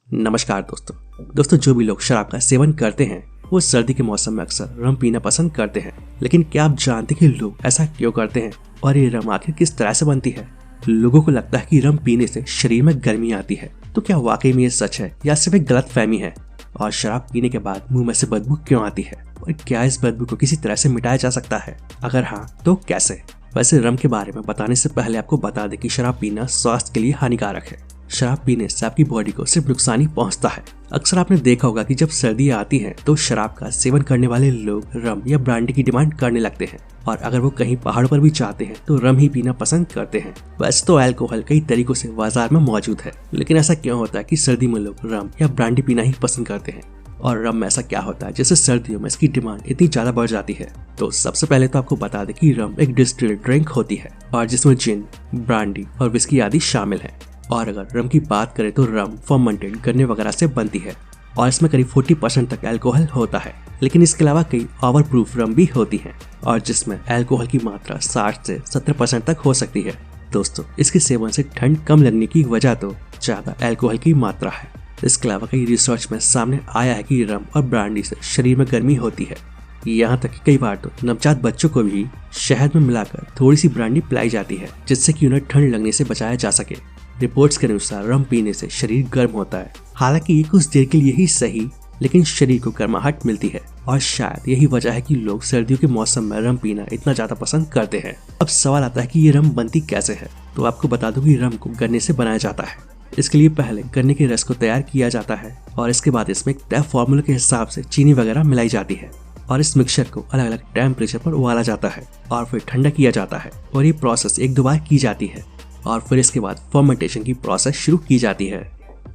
नमस्कार दोस्तों जो भी लोग शराब का सेवन करते हैं वो सर्दी के मौसम में अक्सर रम पीना पसंद करते हैं। लेकिन क्या आप जानते हैं कि लोग ऐसा क्यों करते हैं और ये रम आखिर किस तरह से बनती है? लोगों को लगता है कि रम पीने से शरीर में गर्मी आती है, तो क्या वाकई में ये सच है या सिर्फ एक गलत फहमी है? और शराब पीने के बाद मुंह में से बदबू क्यों आती है और क्या इस बदबू को किसी तरह से मिटाया जा सकता है? अगर हाँ तो कैसे? वैसे रम के बारे में बताने से पहले आपको बता दें कि शराब पीना स्वास्थ्य के लिए हानिकारक है। शराब पीने से आपकी बॉडी को सिर्फ नुकसान ही पहुंचता है। अक्सर आपने देखा होगा कि जब सर्दियां आती हैं तो शराब का सेवन करने वाले लोग रम या ब्रांडी की डिमांड करने लगते हैं और अगर वो कहीं पहाड़ों पर भी जाते हैं तो रम ही पीना पसंद करते हैं। वैसे तो अल्कोहल कई तरीकों से बाजार में मौजूद है, लेकिन ऐसा क्यों होता है कि सर्दी में लोग रम या ब्रांडी पीना ही पसंद करते हैं? और रम में ऐसा क्या होता है जिससे सर्दियों में इसकी डिमांड इतनी ज्यादा बढ़ जाती है? तो सबसे पहले तो आपको बता दें कि रम एक डिस्टिल्ड ड्रिंक होती है और जिसमें जिन, ब्रांडी और विस्की आदि शामिल है। और अगर रम की बात करें तो रम फर्मेंटेड गन्ने वगैरह से बनती है और इसमें करीब 40% तक अल्कोहल होता है। लेकिन इसके अलावा कई ओवरप्रूफ रम भी होती हैं और जिसमें अल्कोहल की मात्रा 60 से 70% तक हो सकती है। दोस्तों, इसके सेवन से ठंड कम लगने की वजह तो ज्यादा अल्कोहल की मात्रा है। इसके अलावा कई रिसर्च में सामने आया है कि रम और ब्रांडी से शरीर में गर्मी होती है। यहाँ तक कि कई बार तो नवजात बच्चों को भी शहद में मिलाकर थोड़ी सी ब्रांडी पिलाई जाती है जिससे कि उन्हें ठंड लगने से बचाया जा सके। रिपोर्ट्स के अनुसार रम पीने से शरीर गर्म होता है। हालांकि ये कुछ देर के लिए ही सही, लेकिन शरीर को गर्माहट मिलती है और शायद यही वजह है कि लोग सर्दियों के मौसम में रम पीना इतना ज्यादा पसंद करते हैं। अब सवाल आता है कि ये रम बनती कैसे है? तो आपको बता दूं कि रम को गन्ने से बनाया जाता है। इसके लिए पहले गन्ने के रस को तैयार किया जाता है और इसके बाद इसमें एक तय फॉर्मूले के हिसाब से चीनी वगैरह मिलाई जाती है और इस मिक्सचर को अलग अलग टेम्परेचर पर उबाला जाता है और फिर ठंडा किया जाता है और ये प्रोसेस 1-2 बार की जाती है और फिर इसके बाद फर्मेंटेशन की प्रोसेस शुरू की जाती है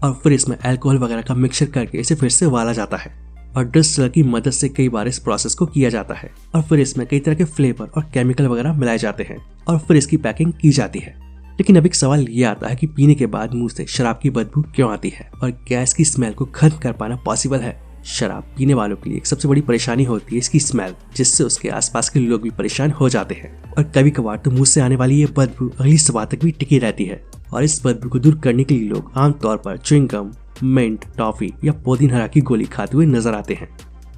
और फिर इसमें अल्कोहल वगैरह का मिक्सचर करके इसे फिर से उबाला जाता है और डिस्टिलर की मदद से कई बार इस प्रोसेस को किया जाता है और फिर इसमें कई तरह के फ्लेवर और केमिकल वगैरह मिलाए जाते हैं और फिर इसकी पैकिंग की जाती है। लेकिन अब एक सवाल ये आता है कि पीने के बाद मुंह से शराब की बदबू क्यों आती है और क्या इसकी स्मेल को खत्म कर पाना पॉसिबल है? शराब पीने वालों के लिए एक सबसे बड़ी परेशानी होती है इसकी स्मेल, जिससे उसके आसपास के लोग भी परेशान हो जाते हैं और कभी कभार तो मुंह से आने वाली ये बदबू अगली सुबह तक भी टिकी रहती है। और इस बदबू को दूर करने के लिए लोग आमतौर पर च्युइंगम, मिंट, टॉफी या पुदीना की गोली खाते हुए नजर आते हैं।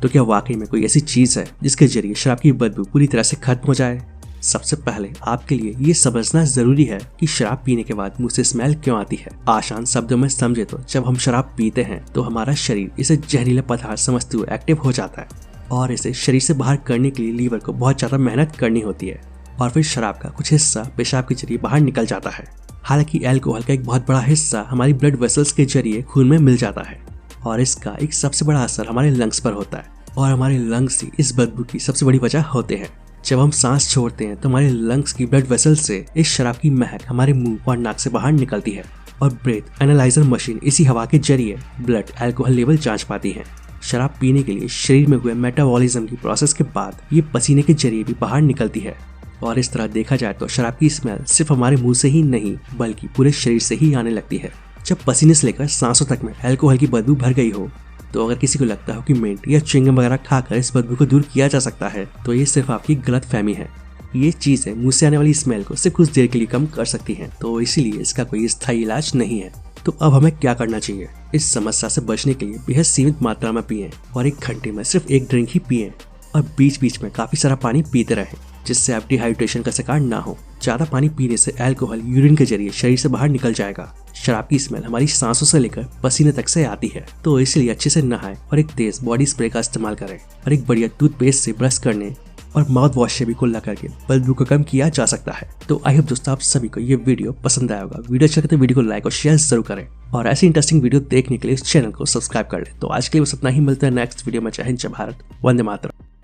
तो क्या वाकई में कोई ऐसी चीज है जिसके जरिए शराब की बदबू पूरी तरह से खत्म हो जाए? सबसे पहले आपके लिए ये समझना जरूरी है कि शराब पीने के बाद मुंह से स्मेल क्यों आती है। आसान शब्दों में समझे तो जब हम शराब पीते हैं तो हमारा शरीर इसे जहरीला पदार्थ समझते हुए एक्टिव हो जाता है और इसे शरीर से बाहर करने के लिए लीवर को बहुत ज्यादा मेहनत करनी होती है और फिर शराब का कुछ हिस्सा पेशाब के जरिए बाहर निकल जाता है। हालांकि अल्कोहल का एक बहुत बड़ा हिस्सा हमारी ब्लड वेसल्स के जरिए खून में मिल जाता है और इसका एक सबसे बड़ा असर हमारे लंग्स पर होता है और हमारे लंग्स ही इस बदबू की सबसे बड़ी वजह होते हैं। जब हम सांस छोड़ते हैं तो हमारे लंग्स की ब्लड वेसल से इस शराब की महक हमारे मुंह और नाक से बाहर निकलती है और ब्रेथ एनालाइजर मशीन इसी हवा के जरिए ब्लड अल्कोहल लेवल जांच पाती है। शराब पीने के लिए शरीर में हुए मेटाबॉलिज्म की प्रोसेस के बाद ये पसीने के जरिए भी बाहर निकलती है और इस तरह देखा जाए तो शराब की स्मेल सिर्फ हमारे मुंह से ही नहीं बल्कि पूरे शरीर से ही आने लगती है। जब पसीने से लेकर सांसों तक में अल्कोहल की बदबू भर गई हो तो अगर किसी को लगता हो कि मिंट या च्युइंगम वगैरह खाकर इस बदबू को दूर किया जा सकता है तो ये सिर्फ आपकी गलत फहमी है। ये चीजें मुंह से आने वाली स्मेल को सिर्फ कुछ देर के लिए कम कर सकती हैं, तो इसीलिए इसका कोई स्थायी इलाज नहीं है। तो अब हमें क्या करना चाहिए? इस समस्या से बचने के लिए बेहद सीमित मात्रा में पिएं और 1 घंटे में सिर्फ 1 ड्रिंक ही पिएं और बीच बीच में काफी सारा पानी पीते रहें जिससे आप डिहाइड्रेशन का शिकार ना हो। ज्यादा पानी पीने से अल्कोहल यूरिन के जरिए शरीर से बाहर निकल जाएगा। शराब की स्मेल हमारी सांसों से लेकर पसीने तक से आती है, तो इसलिए अच्छे से नहाएं और एक तेज बॉडी स्प्रे का इस्तेमाल करें और एक बढ़िया टूथपेस्ट से ब्रश करने और माउथ वॉश से भी कुल्ला करके बदबू को कम किया जा सकता है। तो आई होप दोस्तों आप सभी को ये वीडियो पसंद आया होगा। वीडियो अच्छा लगे तो वीडियो को लाइक और शेयर जरूर करें और ऐसी इंटरेस्टिंग वीडियो देखने के लिए इस चैनल को सब्सक्राइब कर लें। तो आज के लिए बस इतना ही, मिलता है नेक्स्ट वीडियो में। जय हिंद, जय भारत, वंदे मातरम।